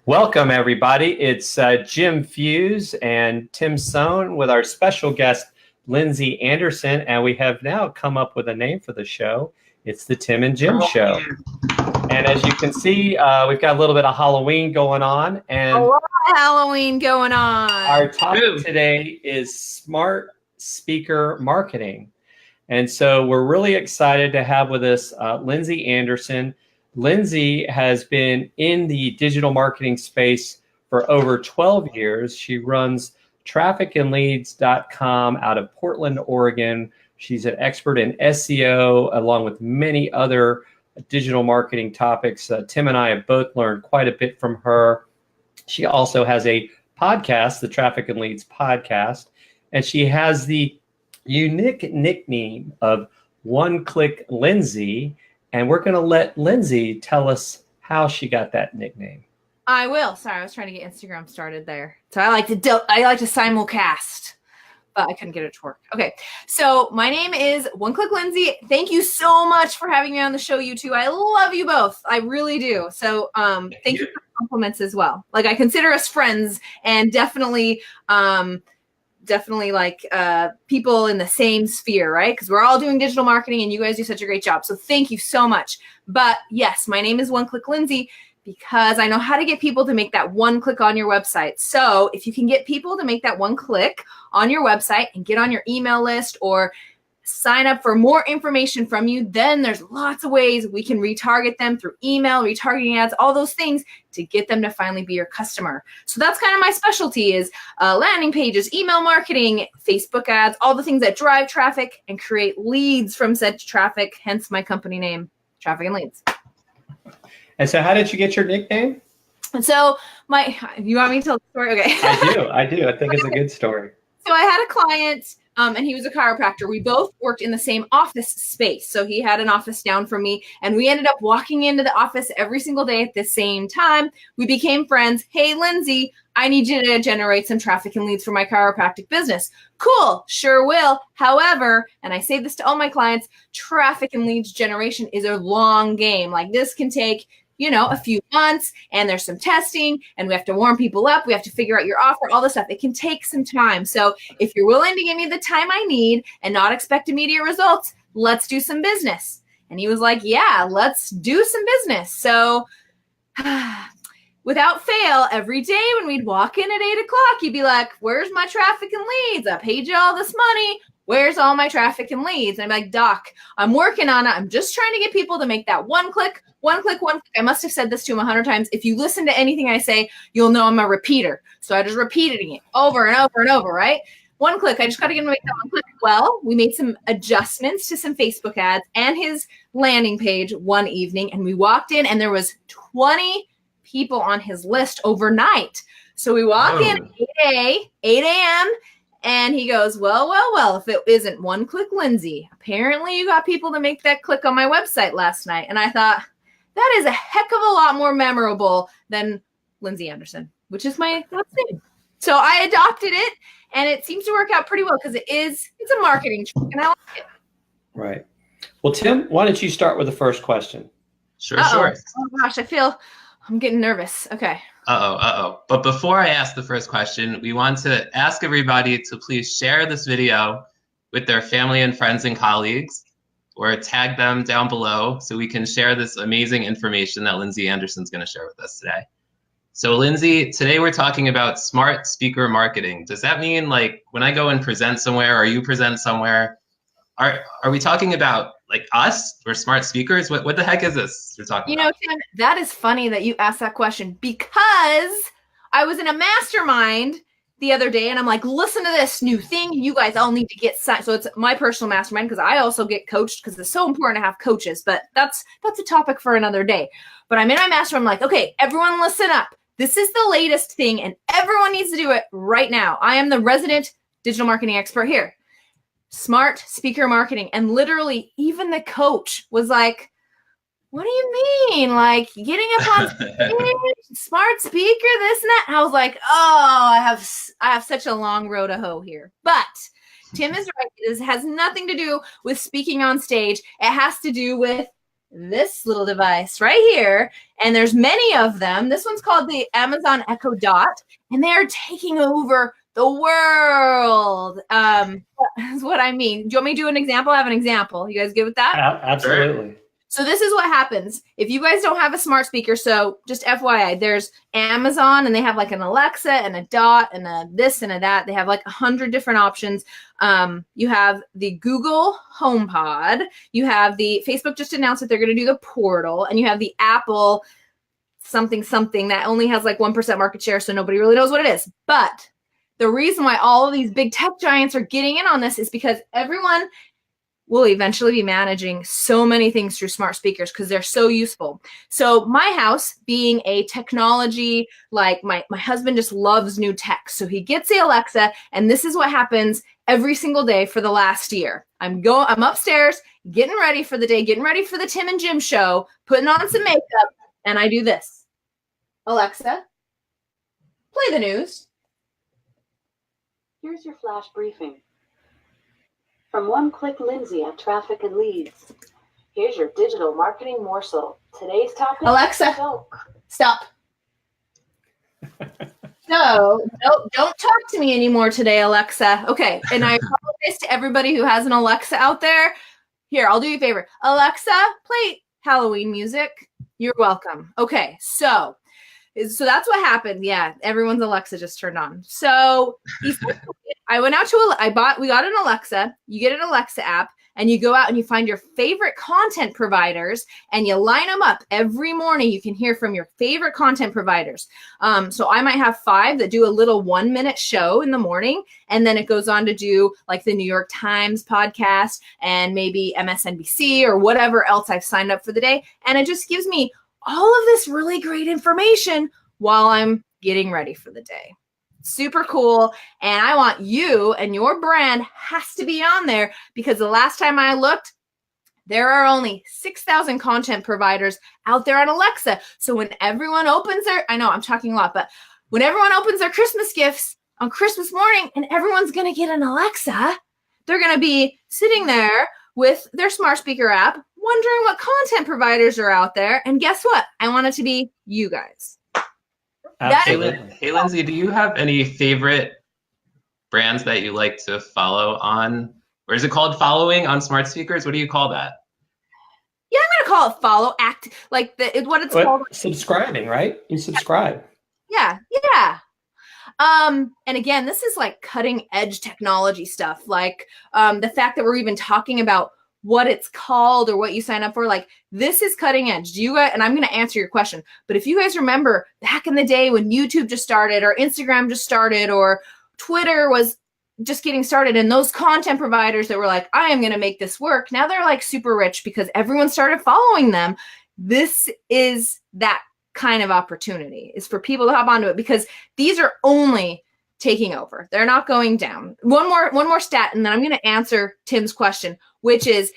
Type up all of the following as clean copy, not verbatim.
Welcome, everybody. It's Jim Fuse and Tim Sohn with our special guest, Lindsey Anderson. And we have now come up with a name for the show. It's the Tim and Jim Show. And as you can see, we've got a little bit of Halloween going on. And a lot of Halloween going on. Our topic today is smart speaker marketing. And so we're really excited to have with us Lindsey Anderson. Lindsey has been in the digital marketing space for over 12 years. She runs trafficandleads.com out of Portland, Oregon. She's an expert in SEO, along with many other digital marketing topics. Tim and I have both learned quite a bit from her. She also has a podcast, the Traffic and Leads podcast, and she has the unique nickname of One Click Lindsey. And we're going to let Lindsey tell us how she got that nickname. I will. Sorry, I was trying to get Instagram started there. So I like to simulcast, but I couldn't get it to work. Okay, so my name is One Click Lindsey. Thank you so much for having me on the show, you two. I love you both. I really do. So thank you for the compliments as well. Like, I consider us friends, and definitely like people in the same sphere, right? Because we're all doing digital marketing and you guys do such a great job. So thank you so much. But yes, my name is One Click Lindsey because I know how to get people to make that one click on your website. So if you can get people to make that one click on your website and get on your email list or sign up for more information from you, then there's lots of ways we can retarget them through email, retargeting ads, all those things to get them to finally be your customer. So that's kind of my specialty is landing pages, email marketing, Facebook ads, all the things that drive traffic and create leads from said traffic, hence my company name, Traffic and Leads. And so how did you get your nickname? And so you want me to tell the story? Okay. I do. I think it's a good story. So I had a client and he was a chiropractor. We both worked in the same office space. So he had an office down from me and we ended up walking into the office every single day at the same time. We became friends. Hey, Lindsey, I need you to generate some traffic and leads for my chiropractic business. Cool, sure will. However, and I say this to all my clients, traffic and leads generation is a long game. Like, this can take a few months, and there's some testing, and we have to warm people up. We have to figure out your offer, all this stuff. It can take some time. So if you're willing to give me the time I need and not expect immediate results, let's do some business. And he was like, yeah, let's do some business. So without fail, every day when we'd walk in at 8 o'clock, he'd be like, where's my traffic and leads? I paid you all this money. Where's all my traffic and leads? And I'm like, Doc, I'm working on it. I'm just trying to get people to make that one click. I must have said this to him 100 times. If you listen to anything I say, you'll know I'm a repeater. So I just repeating it over and over and over, right? One click. I just got to get him to make that one click. Well, we made some adjustments to some Facebook ads and his landing page one evening. And we walked in and there was 20 people on his list overnight. So we walk in at 8 a.m. And he goes, well, if it isn't One Click Lindsey, apparently you got people to make that click on my website last night. And I thought, that is a heck of a lot more memorable than Lindsey Anderson, which is my last name. So I adopted it, and it seems to work out pretty well because it's a marketing trick, and I like it. Right. Well, Tim, why don't you start with the first question? Sure. Oh gosh, I'm getting nervous. Okay. But before I ask the first question, we want to ask everybody to please share this video with their family and friends and colleagues, or tag them down below so we can share this amazing information that Lindsey Anderson's going to share with us today. So Lindsey, today we're talking about smart speaker marketing. Does that mean, like, when I go and present somewhere or you present somewhere, are we talking about like us? We're smart speakers? What the heck is this you're talking about? Tim, that is funny that you asked that question because I was in a mastermind the other day and I'm like, listen to this new thing. You guys all need to get signed. So it's my personal mastermind because I also get coached because it's so important to have coaches, but that's a topic for another day. But I'm in my mastermind. I'm like, okay, everyone listen up. This is the latest thing and everyone needs to do it right now. I am the resident digital marketing expert here. Smart speaker marketing. And literally even the coach was like, what do you mean? Like, getting up on stage, smart speaker, this and that. And I was like, oh, I have such a long road to hoe here. But Tim is right. It has nothing to do with speaking on stage. It has to do with this little device right here, and there's many of them. This one's called the Amazon Echo Dot, and they are taking over the world. That's what I mean. Do you want me to do an example? I have an example. You guys good with that? Absolutely. So this is what happens if you guys don't have a smart speaker. So just FYI, there's Amazon, and they have like an Alexa and a Dot and a this and a that. They have like 100 different options. You have the Google HomePod. You have the Facebook just announced that they're going to do the Portal, and you have the Apple something that only has like 1% market share, so nobody really knows what it is. But the reason why all of these big tech giants are getting in on this is because everyone will eventually be managing so many things through smart speakers because they're so useful. So my house being a technology, like my husband just loves new tech. So he gets the Alexa, and this is what happens every single day for the last year. I'm upstairs, getting ready for the day, getting ready for the Tim and Jim show, putting on some makeup, and I do this. Alexa, play the news. Here's your flash briefing. From One Click Lindsey at Traffic and Leads. Here's your digital marketing morsel. Today's topic. Alexa, stop. No, don't talk to me anymore today, Alexa. Okay, and I apologize to everybody who has an Alexa out there. Here, I'll do you a favor. Alexa, play Halloween music. You're welcome. Okay, so that's what happened. Yeah, everyone's Alexa just turned on. So I went out to we got an Alexa. You get an Alexa app, and you go out and you find your favorite content providers, and you line them up every morning. You can hear from your favorite content providers. So I might have 5 that do a little 1-minute show in the morning, and then it goes on to do like the New York Times podcast and maybe MSNBC or whatever else I've signed up for the day. And it just gives me all of this really great information while I'm getting ready for the day. Super cool. And I want you and your brand has to be on there, because the last time I looked, there are only 6,000 content providers out there on Alexa. So when everyone opens I know I'm talking a lot, but when everyone opens their Christmas gifts on Christmas morning and everyone's going to get an Alexa, they're going to be sitting there with their smart speaker app, wondering what content providers are out there. And guess what? I want it to be you guys. Absolutely. Hey, Lindsey, do you have any favorite brands that you like to follow on, or is it called following on smart speakers? What do you call that? Yeah, I'm gonna call it follow, act, like what it's called. Subscribing, right? You subscribe. Yeah. And again, this is like cutting edge technology stuff. Like the fact that we're even talking about what it's called or what you sign up for, like this is cutting edge. Do you guys, and I'm going to answer your question, but if you guys remember back in the day when YouTube just started or Instagram just started or Twitter was just getting started, and those content providers that were like, I am going to make this work. Now they're like super rich because everyone started following them. This is that kind of opportunity, is for people to hop onto it, because these are only taking over. They're not going down. One more stat, and then I'm going to answer Tim's question, which is,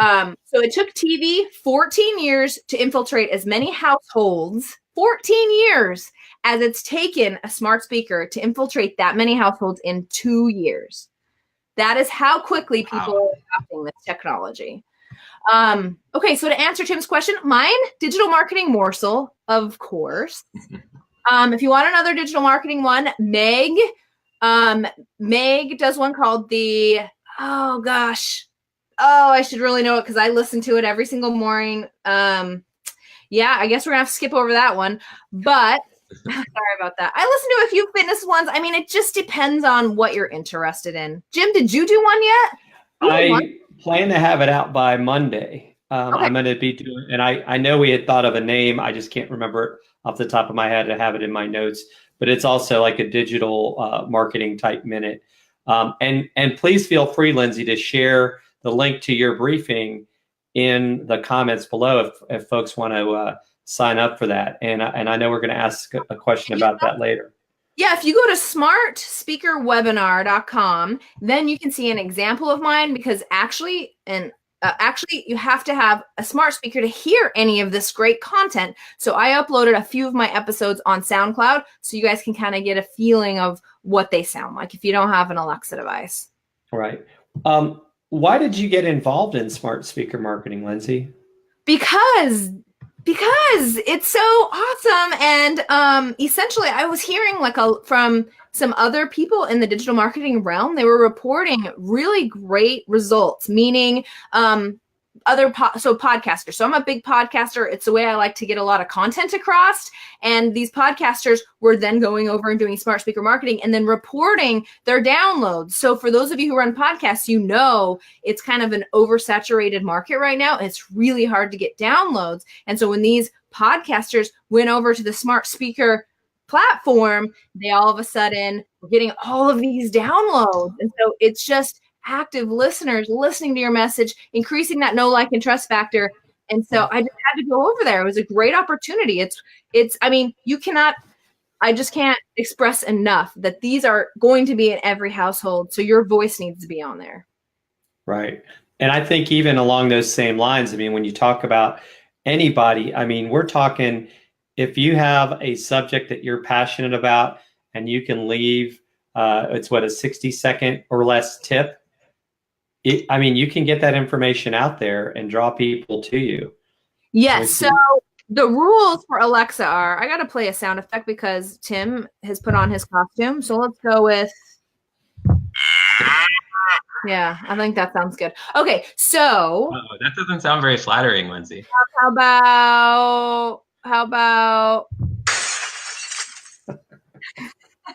so it took TV 14 years to infiltrate as many households, 14 years, as it's taken a smart speaker to infiltrate that many households in 2 years. That is how quickly people are adopting this technology. Okay, so to answer Tim's question, mine, digital marketing morsel, of course. If you want another digital marketing one, Meg does one called the, I should really know it because I listen to it every single morning. Yeah, I guess we're gonna have to skip over that one, but sorry about that. I listen to a few fitness ones. I mean, it just depends on what you're interested in. Jim, did you do one yet? I plan to have it out by Monday. Okay. I'm going to be doing, and I know we had thought of a name. I just can't remember it off the top of my head. I have it in my notes, but it's also like a digital marketing type minute. And please feel free, Lindsey, to share the link to your briefing in the comments below if folks want to sign up for that. And I know we're going to ask a question about that later. Yeah, if you go to smartspeakerwebinar.com, then you can see an example of mine, because actually you have to have a smart speaker to hear any of this great content. So I uploaded a few of my episodes on SoundCloud, so you guys can kind of get a feeling of what they sound like if you don't have an Alexa device. Right. Why did you get involved in smart speaker marketing, Lindsey? Because it's so awesome. And essentially I was hearing from some other people in the digital marketing realm, they were reporting really great results, meaning podcasters. So I'm a big podcaster. It's the way I like to get a lot of content across. And these podcasters were then going over and doing smart speaker marketing and then reporting their downloads. So for those of you who run podcasts, you know, it's kind of an oversaturated market right now. And it's really hard to get downloads. And so when these podcasters went over to the smart speaker platform, they all of a sudden were getting all of these downloads. And so it's just active listeners listening to your message, increasing that know, like, and trust factor. And so I just had to go over there. It was a great opportunity. I just can't express enough that these are going to be in every household. So your voice needs to be on there. Right. And I think even along those same lines, I mean, when you talk about anybody, I mean, we're talking, if you have a subject that you're passionate about and you can leave, it's a 60-second or less tip. You can get that information out there and draw people to you. Yes. So the rules for Alexa are, I got to play a sound effect because Tim has put on his costume. So let's go with, yeah, I think that sounds good. Okay. So that doesn't sound very flattering, Lindsey. How about,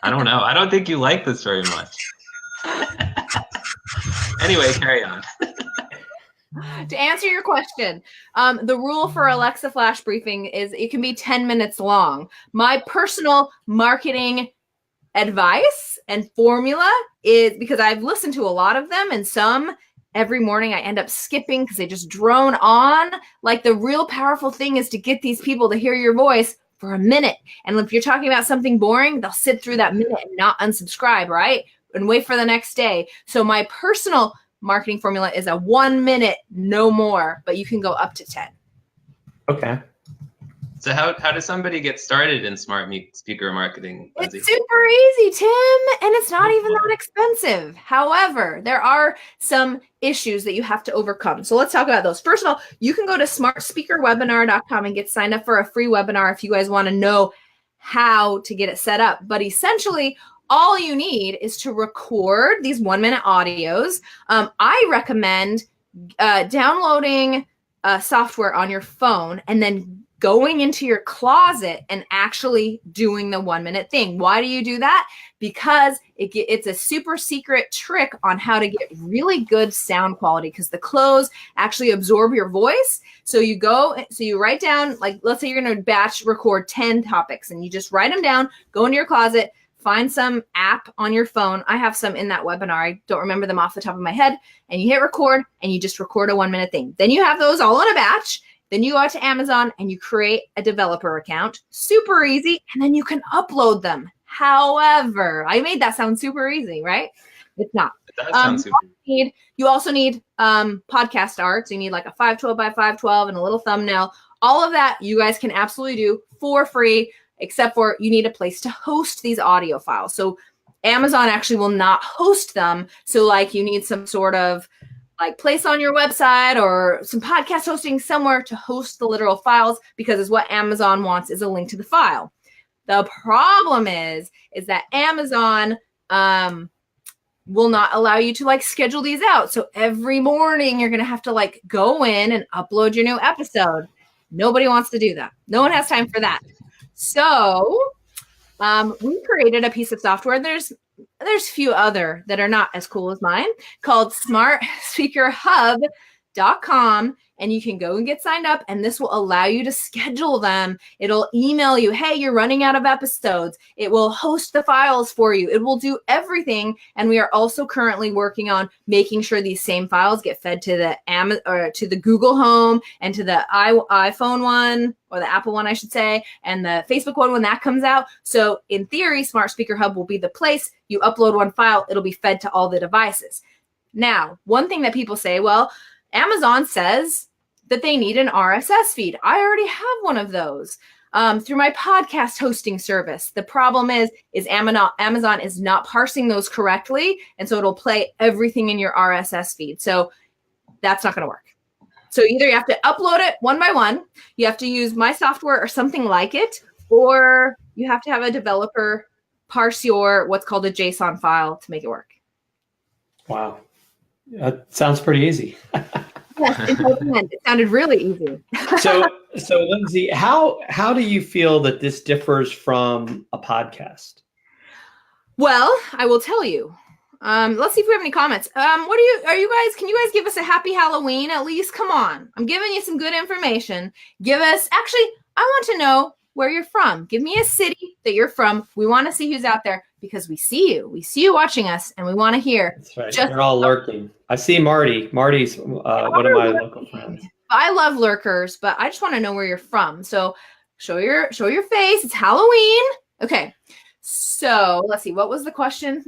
I don't know. I don't think you like this very much. Anyway, carry on. To answer your question, the rule for Alexa Flash Briefing is it can be 10 minutes long. My personal marketing advice and formula is, because I've listened to a lot of them, and some every morning I end up skipping because they just drone on. Like, the real powerful thing is to get these people to hear your voice for a minute. And if you're talking about something boring, they'll sit through that minute and not unsubscribe, right? And wait for the next day. So my personal marketing formula is a 1 minute, no more, but you can go up to 10. Okay. So how does somebody get started in smart speaker marketing, Lindsey? It's super easy, Tim, and it's not even that expensive. However, there are some issues that you have to overcome. So let's talk about those. First of all, you can go to smartspeakerwebinar.com and get signed up for a free webinar if you guys want to know how to get it set up. But essentially, all you need is to record these 1 minute audios. I recommend downloading software on your phone and then going into your closet and actually doing the 1 minute thing. Why do you do that? Because it's a super secret trick on how to get really good sound quality, because the clothes actually absorb your voice. So you write down, like, let's say you're going to batch record 10 topics, and you just write them down, go into your closet, find some app on your phone. I have some in that webinar. I don't remember them off the top of my head. And you hit record and you just record a 1 minute thing. Then you have those all in a batch. Then you go out to Amazon and you create a developer account. Super easy. And then you can upload them. However, I made that sound super easy, right? It's not. It does sound super. You also need podcast art. So you need like a 512 by 512 and a little thumbnail. All of that you guys can absolutely do for free, except for you need a place to host these audio files. So Amazon actually will not host them. So like you need some sort of like place on your website or some podcast hosting somewhere to host the literal files, because it's what Amazon wants is a link to the file. The problem is that Amazon will not allow you to like schedule these out. So every morning you're going to have to like go in and upload your new episode. Nobody wants to do that. No one has time for that. So we created a piece of software. There's few other that are not as cool as mine, called smartspeakerhub.com. And you can go and get signed up, and this will allow you to schedule them. It'll email you, hey, you're running out of episodes. It will host the files for you. It will do everything. And we are also currently working on making sure these same files get fed to the to the Google Home and to the iPhone one, or the Apple one, I should say, and the Facebook one when that comes out. So in theory, Smart Speaker Hub will be the place. You upload one file, it'll be fed to all the devices. Now, one thing that people say, well, Amazon says that they need an RSS feed. I already have one of those through my podcast hosting service. The problem is Amazon is not parsing those correctly, and so it'll play everything in your RSS feed. So that's not going to work. So either you have to upload it one by one, you have to use my software or something like it, or you have to have a developer parse your what's called a JSON file to make it work. Wow. That sounds pretty easy. Yes, it sounded really easy. So Lindsey, how do you feel that this differs from a podcast? Well, I will tell you. Let's see if we have any comments. Can you guys give us a happy Halloween at least? Come on. I'm giving you some good information. Actually, I want to know where you're from. Give me a city that you're from. We want to see who's out there because we see you. We see you watching us and we want to hear. That's right. They're all lurking. I see Marty. Marty's one of my local friends. I love lurkers, but I just want to know where you're from. So show your face. It's Halloween. Okay. So let's see. What was the question?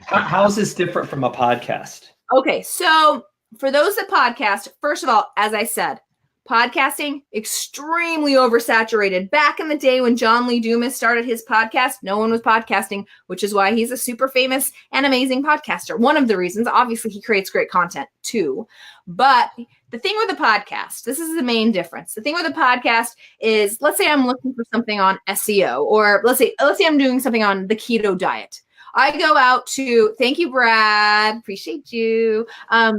How is this different from a podcast? Okay. So for those that podcast, first of all, as I said, podcasting, extremely oversaturated. Back in the day when John Lee Dumas started his podcast, no one was podcasting, which is why he's a super famous and amazing podcaster. One of the reasons, obviously, he creates great content too. But the thing with the podcast, this is the main difference. The thing with the podcast is, let's say I'm looking for something on SEO, or let's say I'm doing something on the keto diet. I go out to, thank you, Brad, appreciate you. I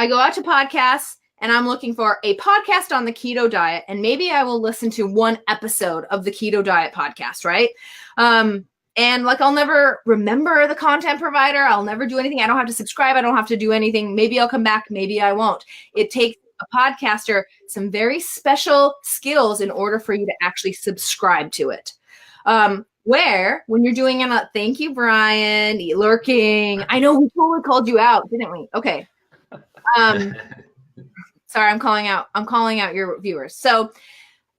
go out to podcasts, and I'm looking for a podcast on the keto diet, and maybe I will listen to one episode of the keto diet podcast, right? And like, I'll never remember the content provider. I'll never do anything. I don't have to subscribe. I don't have to do anything. Maybe I'll come back. Maybe I won't. It takes a podcaster some very special skills in order for you to actually subscribe to it. Where when you're doing it, thank you, Brian, lurking. I know we totally called you out, didn't we? Okay. Sorry, I'm calling out your viewers. So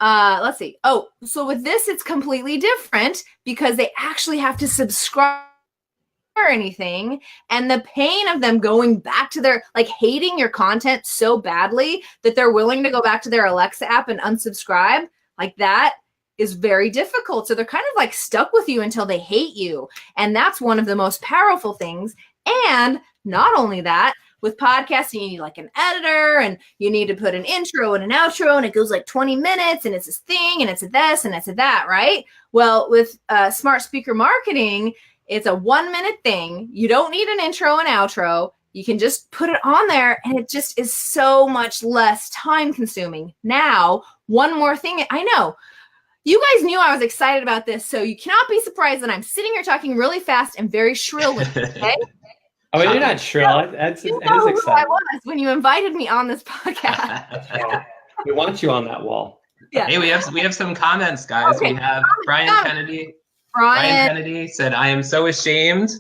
let's see. Oh, so with this, it's completely different because they actually have to subscribe or anything. And the pain of them going back to their, like, hating your content so badly that they're willing to go back to their Alexa app and unsubscribe, like that is very difficult. So they're kind of like stuck with you until they hate you. And that's one of the most powerful things. And not only that, with podcasting, you need like an editor and you need to put an intro and an outro and it goes like 20 minutes and it's this thing and it's a this and it's a that, right? Well, with smart speaker marketing, it's a 1 minute thing. You don't need an intro and outro. You can just put it on there and it just is so much less time consuming. Now, one more thing. I know you guys knew I was excited about this, so you cannot be surprised that I'm sitting here talking really fast and very shrilly, okay? Oh, you're not shrill. It is who exciting. I was when you invited me on this podcast. We want you on that wall. Yeah. Hey, we have some comments, guys. Okay. We have Brian Kennedy. Brian Kennedy said, "I am so ashamed."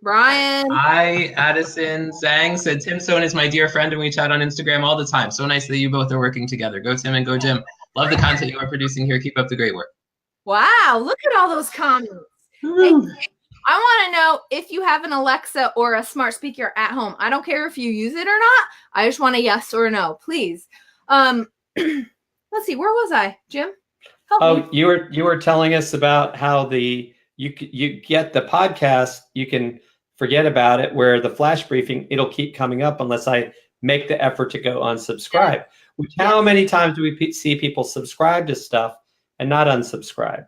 Brian. Addison Zhang said, "Tim Stone is my dear friend and we chat on Instagram all the time. So nice that you both are working together. Go Tim and go Jim. Love the content you are producing here. Keep up the great work." Wow, look at all those comments. Hey, I want to know if you have an Alexa or a smart speaker at home. I don't care if you use it or not. I just want a yes or a no, please. Let's see, where was I, Jim? Help me. You were telling us about how you get the podcast, you can forget about it, where the flash briefing, it'll keep coming up unless I make the effort to go unsubscribe. Yeah. Which how many times do we see people subscribe to stuff and not unsubscribe?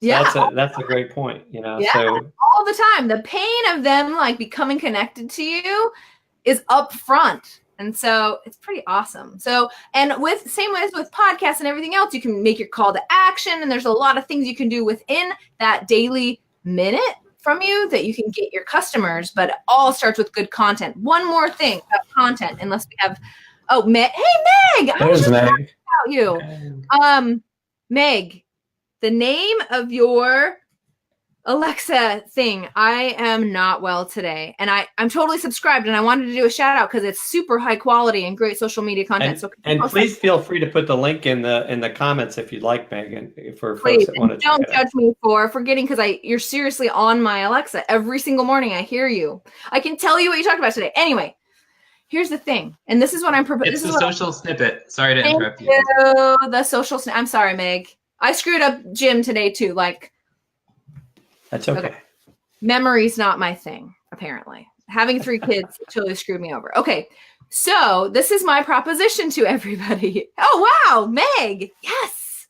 So yeah, that's a great point. Yeah, so all the time. The pain of them like becoming connected to you is up front. And so it's pretty awesome. So, and same as with podcasts and everything else, you can make your call to action. And there's a lot of things you can do within that daily minute from you that you can get your customers, but it all starts with good content. One more thing about content, unless we have, Meg. Hey, Meg! I was just talking about you. Meg, the name of your Alexa thing. I am not well today, and I'm totally subscribed, and I wanted to do a shout out because it's super high quality and great social media content. And please feel free to put the link in the comments if you'd like, Megan, for please, folks that want to. Don't judge me for forgetting because you're seriously on my Alexa every single morning. I hear you. I can tell you what you talked about today. Anyway, here's the thing, and this is what I'm proposing. It's the social snippet. Sorry to interrupt you. The social snippet. I'm sorry, Meg. I screwed up Jim today too. That's okay. Memory's not my thing, apparently. Having 3 kids totally screwed me over. Okay. So this is my proposition to everybody. Oh, wow, Meg. Yes.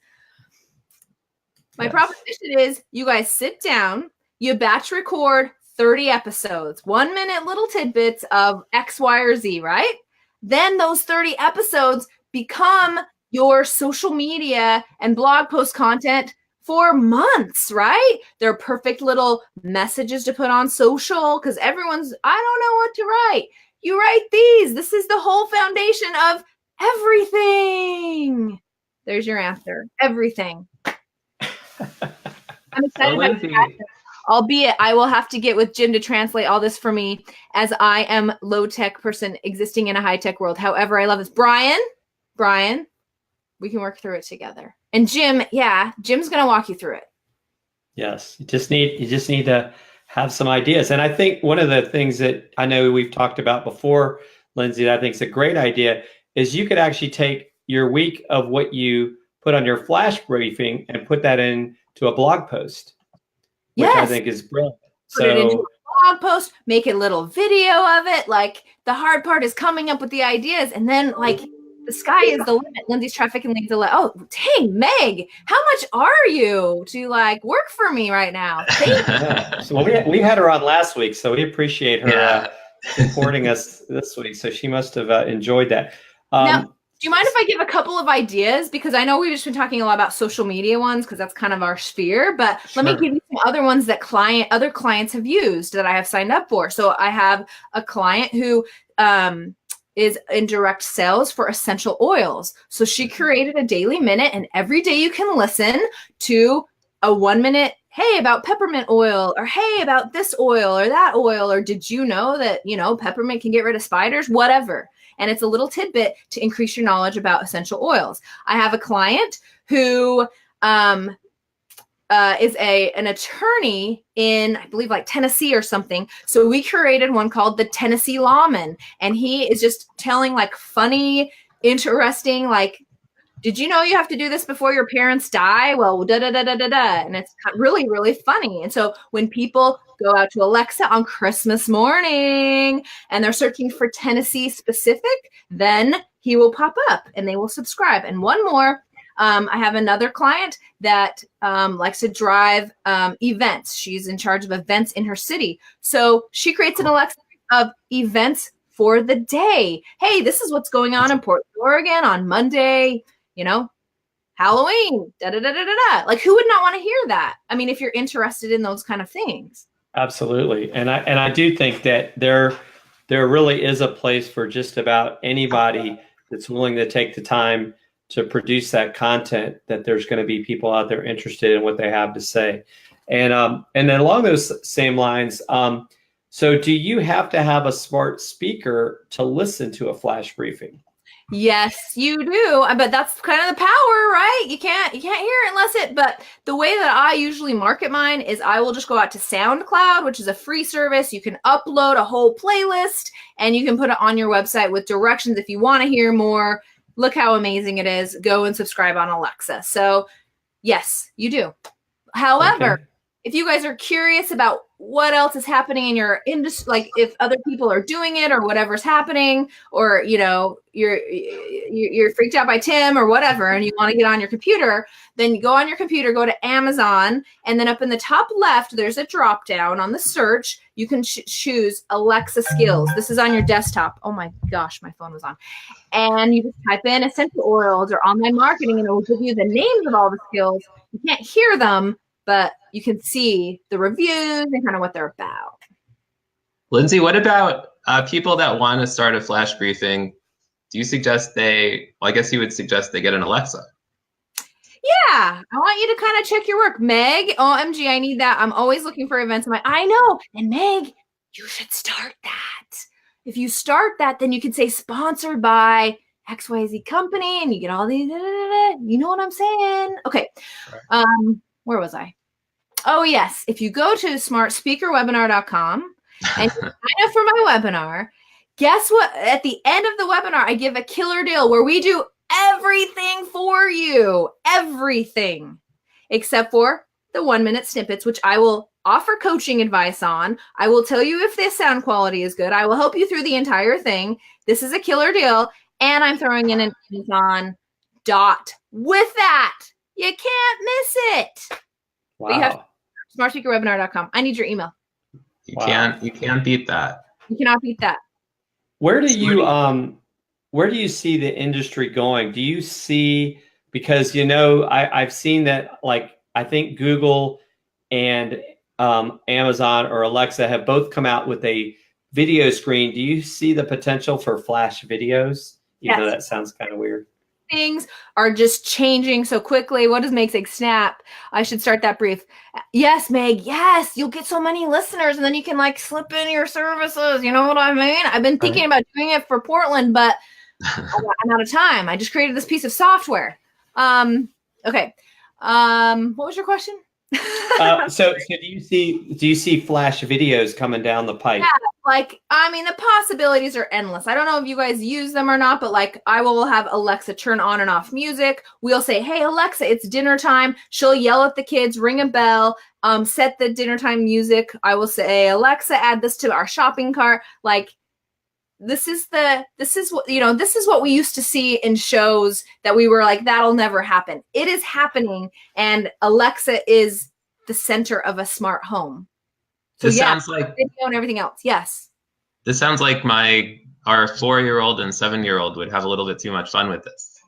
My proposition is you guys sit down, you batch record 30 episodes, 1 minute little tidbits of X, Y, or Z, right? Then those 30 episodes become your social media and blog post content for months, right? They're perfect little messages to put on social because everyone's, I don't know what to write. You write these. This is the whole foundation of everything. There's your answer. Everything. I'm excited about that. Albeit I will have to get with Jim to translate all this for me as I am low-tech person existing in a high-tech world. However, I love this. Brian, we can work through it together. And Jim, Jim's going to walk you through it. Yes. You just need to have some ideas. And I think one of the things that I know we've talked about before, Lindsey, that I think is a great idea is you could actually take your week of what you put on your flash briefing and put that into a blog post, which I think is brilliant. Put it into a blog post, make a little video of it. Like the hard part is coming up with the ideas, and then like the sky is the limit. Lindsey's Traffic and Leads. Oh, dang, Meg, how much are you to like work for me right now? So we had her on last week, so we appreciate her supporting us this week. So she must have enjoyed that. Now, do you mind if I give a couple of ideas? Because I know we've just been talking a lot about social media ones because that's kind of our sphere, but let me give you some other ones that other clients have used that I have signed up for. So I have a client who is in direct sales for essential oils. So she created a daily minute, and every day you can listen to a 1 minute, hey, about peppermint oil, or hey, about this oil or that oil, or did you know that, peppermint can get rid of spiders, whatever. And it's a little tidbit to increase your knowledge about essential oils. I have a client who is an attorney in, I believe, like Tennessee or something. So we created one called the Tennessee Lawman. And he is just telling like funny, interesting, like, did you know you have to do this before your parents die? Well, da-da-da-da-da-da. And it's really, really funny. And so when people go out to Alexa on Christmas morning and they're searching for Tennessee specific, then he will pop up and they will subscribe. And one more, I have another client that likes to drive events. She's in charge of events in her city. So she creates an Alexa of events for the day. Hey, this is what's going on in Portland, Oregon on Monday, Halloween, da-da-da-da-da-da. Like, who would not want to hear that? I mean, if you're interested in those kind of things. Absolutely. And I do think that there really is a place for just about anybody that's willing to take the time to produce that content, that there's going to be people out there interested in what they have to say. And then along those same lines, so do you have to have a smart speaker to listen to a flash briefing? Yes, you do. But that's kind of the power, right? You can't hear it unless but the way that I usually market mine is I will just go out to SoundCloud, which is a free service. You can upload a whole playlist and you can put it on your website with directions. If you want to hear more, look how amazing it is. Go and subscribe on Alexa. So yes, you do. However, if you guys are curious about what else is happening in your industry, like if other people are doing it or whatever's happening, or you're freaked out by Tim or whatever, and you want to get on your computer, then you go on your computer, go to Amazon, and then up in the top left, there's a drop down on the search. You can choose Alexa skills. This is on your desktop. Oh my gosh, my phone was on. And you just type in essential oils or online marketing, and it will give you the names of all the skills. You can't hear them, but you can see the reviews and kind of what they're about. Lindsey, what about people that want to start a flash briefing? Do you suggest I guess you would suggest they get an Alexa. Yeah, I want you to kind of check your work. Meg, OMG, I need that. I'm always looking for events. I know. And Meg, you should start that. If you start that, then you can say sponsored by XYZ company and you get all these, you know what I'm saying? Okay. Where was I? Oh, yes. If you go to smartspeakerwebinar.com and you sign up for my webinar, guess what? At the end of the webinar, I give a killer deal where we do everything for you. Everything. Except for the 1 minute snippets, which I will offer coaching advice on. I will tell you if the sound quality is good. I will help you through the entire thing. This is a killer deal. And I'm throwing in an Amazon dot with that. You can't miss it. Wow. But you have smartspeakerwebinar.com. I need your email. You can't beat that. You cannot beat that. Where do you see the industry going? Do you see, because I've seen that, like, I think Google and Amazon or Alexa have both come out with a video screen. Do you see the potential for flash videos? Even though that sounds kind of weird. Things are just changing so quickly. What does Meg say? Snap. I should start that brief. Yes, Meg. Yes, you'll get so many listeners, and then you can like slip in your services. You know what I mean? I've been thinking about doing it for Portland, but I'm out of time. I just created this piece of software. Okay. What was your question? So do you see flash videos coming down the pipe? Yeah, the possibilities are endless. I don't know if you guys use them or not, but like I will have Alexa turn on and off music. We'll say, hey, Alexa, it's dinner time. She'll yell at the kids, ring a bell, set the dinner time music. I will say, Alexa, add this to our shopping cart. Like, this is what we used to see in shows that we were like, that'll never happen. It is happening, and Alexa is the center of a smart home. So this sounds like video and everything else. Yes. This sounds like our 4-year-old and 7-year-old would have a little bit too much fun with this.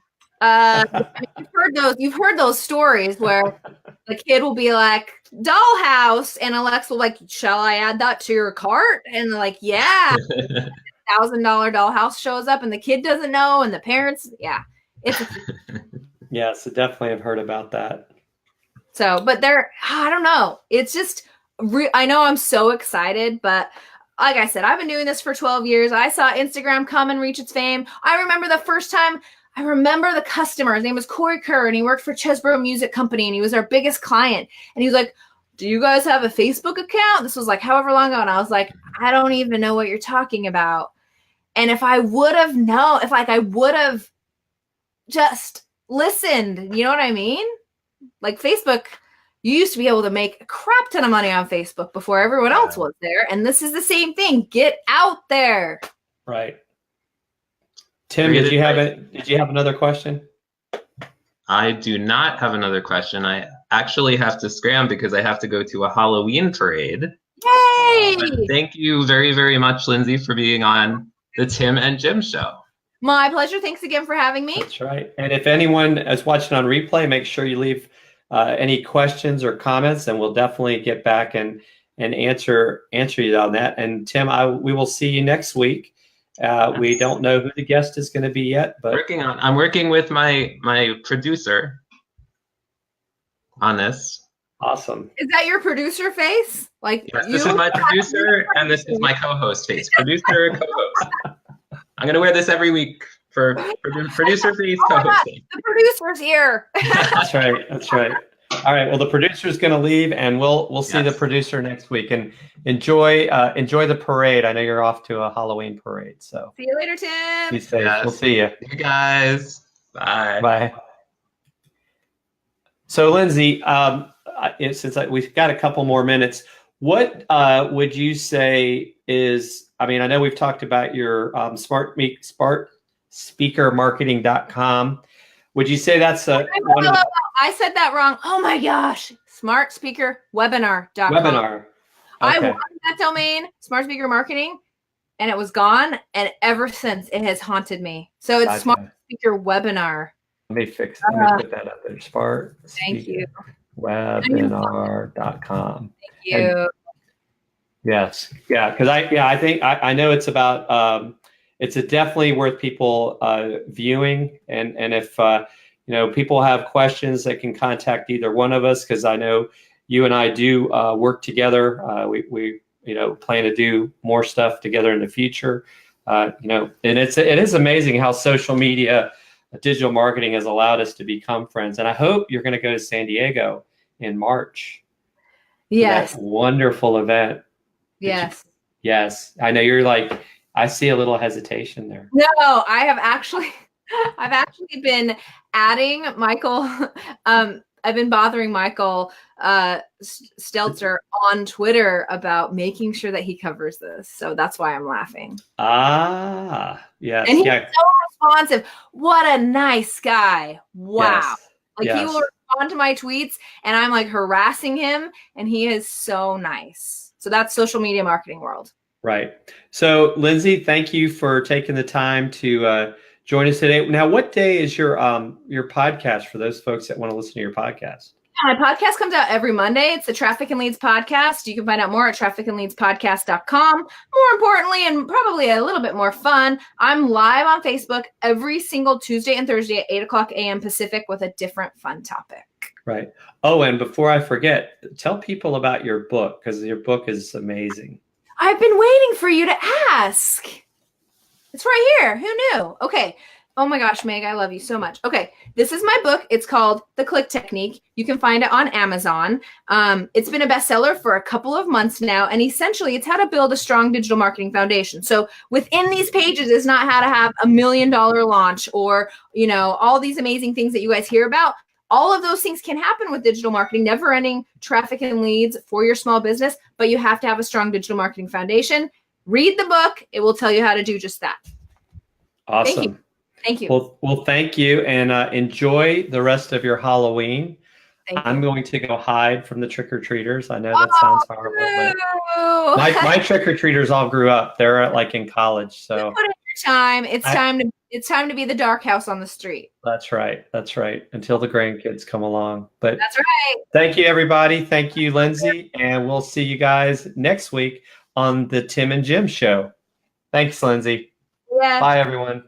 You've heard those stories where the kid will be like, dollhouse, and Alexa will like, shall I add that to your cart? And they're like, yeah. $1,000 dollhouse shows up and the kid doesn't know, and the parents, Yes, I definitely have heard about that. So, but I don't know. It's just, I know I'm so excited, but like I said, I've been doing this for 12 years. I saw Instagram come and reach its fame. I remember the first time, the customer, his name was Corey Kerr, and he worked for Chesbrough Music Company, and he was our biggest client. And he was like, do you guys have a Facebook account? This was like however long ago. And I was like, I don't even know what you're talking about. And if I would have known, I would have just listened, you know what I mean? Like Facebook, you used to be able to make a crap ton of money on Facebook before everyone else was there. And this is the same thing. Get out there. Right. Tim, did you have another question? I do not have another question. I actually have to scram because I have to go to a Halloween parade. Yay! Thank you very, very much, Lindsey, for being on the Tim and Jim show. My pleasure. Thanks again for having me. That's right. And if anyone is watching on replay, make sure you leave any questions or comments, and we'll definitely get back and answer you on that. And Tim, we will see you next week. We don't know who the guest is going to be yet, but I'm working with my producer on this. Awesome. Is that your producer face? Like, yes, this is my producer, and this is my co-host face. Producer, co-host. I'm gonna wear this every week for producer face, co-host face. The producer's here. That's right. All right. Well, the producer's going to leave, and we'll see the producer next week. And enjoy the parade. I know you're off to a Halloween parade. So see you later, Tim. Be safe. Yes. We'll see you. You guys. Bye. Bye. So, Lindsey, since we've got a couple more minutes, what would you say is? I mean, I know we've talked about your smartspeakermarketing.com. Would you say that's one of the... I said that wrong. Oh my gosh. Smartspeakerwebinar.com. Webinar. Okay. I wanted that domain, Smart Speaker Marketing, and it was gone. And ever since, it has haunted me. So it's Smart Speaker Webinar. Let me fix it. Let me put that up there. Thank you. Webinar.com. Thank you. Yes. Yeah. Because I think I know it's about it's definitely worth people viewing, and if people have questions, they can contact either one of us, because I know you and I do work together. We plan to do more stuff together in the future. And it is amazing how social media, digital marketing has allowed us to become friends. And I hope you're going to go to San Diego in March. Yes. That wonderful event. Yes. Yes. I know you're like, I see a little hesitation there. No, I've actually been adding Michael. bothering Michael Stelter on Twitter about making sure that he covers this. So that's why I'm laughing. Yes. And he's so responsive. What a nice guy. Wow. Yes. He will respond to my tweets and I'm like harassing him and he is so nice. So that's social media marketing world. Right. So Lindsey, thank you for taking the time to join us today. Now, what day is your podcast for those folks that want to listen to your podcast? My podcast comes out every Monday. It's the Traffic and Leads podcast. You can find out more at trafficandleadspodcast.com. More importantly, and probably a little bit more fun, I'm live on Facebook every single Tuesday and Thursday at 8 o'clock a.m. Pacific with a different fun topic. Right. Oh, and before I forget, tell people about your book, because your book is amazing. I've been waiting for you to ask. It's right here. Who knew? Okay. Oh my gosh, Meg, I love you so much. Okay, this is my book. It's called The Click Technique. You can find it on Amazon. It's been a bestseller for a couple of months now, and essentially it's how to build a strong digital marketing foundation. So within these pages is not how to have $1 million launch or, all these amazing things that you guys hear about. All of those things can happen with digital marketing, never-ending traffic and leads for your small business, but you have to have a strong digital marketing foundation. Read the book. It will tell you how to do just that. Awesome. Thank you. Well, thank you, and enjoy the rest of your Halloween. I'm going to go hide from the trick-or-treaters. I know that sounds horrible, but my trick-or-treaters all grew up. They're like in college, so put in your time. It's time to be the dark house on the street. That's right. Until the grandkids come along. But that's right. Thank you, everybody. Thank you, Lindsey, and we'll see you guys next week on the Tim and Jim Show. Thanks, Lindsey. Yeah. Bye, everyone.